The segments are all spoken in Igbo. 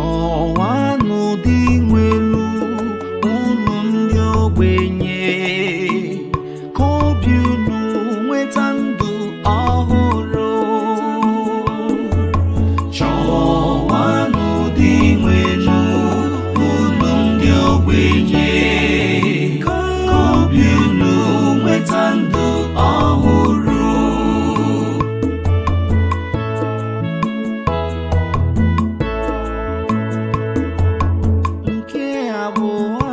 chọwanụ dị nwelu unu ndị ogbenye, ka obi unu nweta ndụ ọhụrụ. Chọwanụ dị nwelu unu ndị ogbenye, ka obi unu nweta ndụ ọhụrụ. Nke a bụ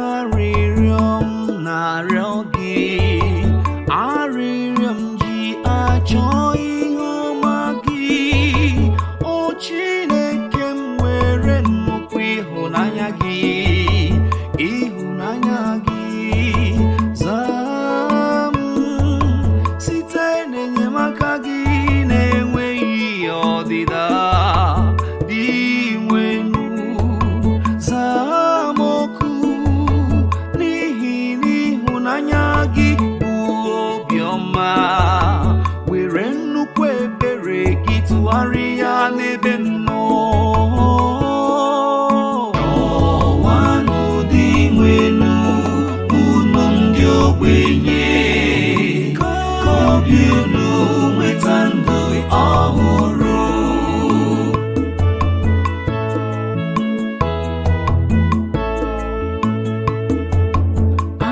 arịrịọ m na-arịọ gị, arịrịọ m ji achọ ihe ọma gị. O Chineke m, were nnukwu ịhụnanya gị, ịhụnanya gị zaa m site n'enyemaka gị na-enweghị ọdịda. Dị nwenu zaa m oku, n'ihi n'ịhụnanya gị bụ obiọma. Were nnukwu ebere gị tụgharịa n'ebe m nọ. Chọwanụ dị nwenu unu ndị ogbenye, ka obi unu nweta ndụ ọhụrụ.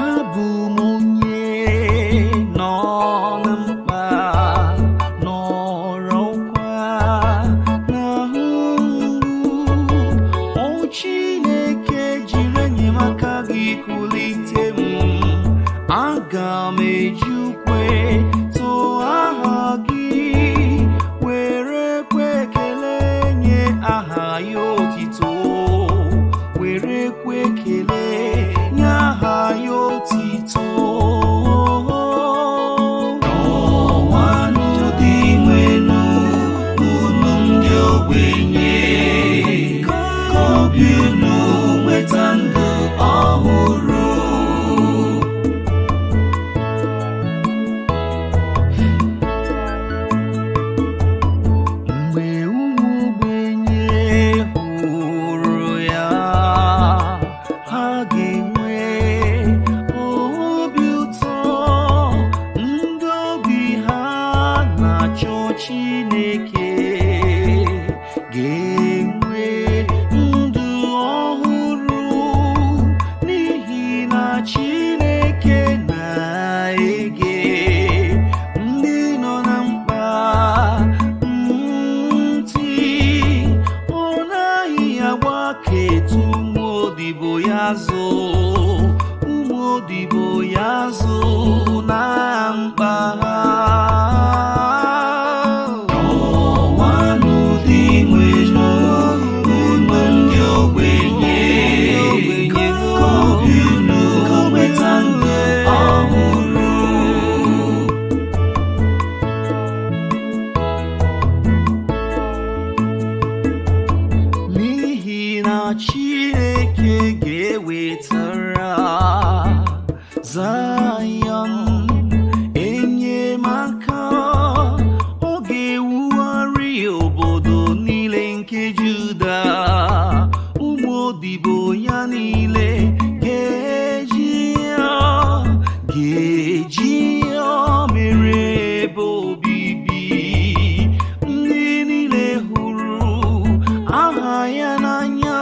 Abụ m onye nọ na mkpa, nọrọkwa n'ahụ mgbu. O Chineke, jiri enyemaka gị kulite m. Aga m eji ukwe too aha gị, were kwe ekele nye aha ya otito, were kwe ekele nye aha ya otito. Chọwanụ dị nwenu unu ndị ogbenye, ka obi unu nweta ndụ ọhụrụ. Mgbe ụmụ ogbenye hụrụ ya, ha ga-enwe obi ụtọ. Ndị obi ha na-achọ Chineke ga-enwe ndụ ọhụrụ, n'ihi na Chineke na-ege ndị nọ na mkpa ntị. Ọ naghị agbaketu ụmụ odibo ya azụ, ụmụ odibo ya azụ na mkpa ha. Chọwanụ dị nwenu unu ndị ogbenye, ka obi unu nweta ndụ ọhụrụ. N'ihi na Chineke ga-ewetara Zion enyemaka. Ọ ga-ewugharị obodo niile nke Juda. Ụmụ odibo ya niile ga-eji ya mere ebe obibi. Ndị niile hụrụ aha ya n'anya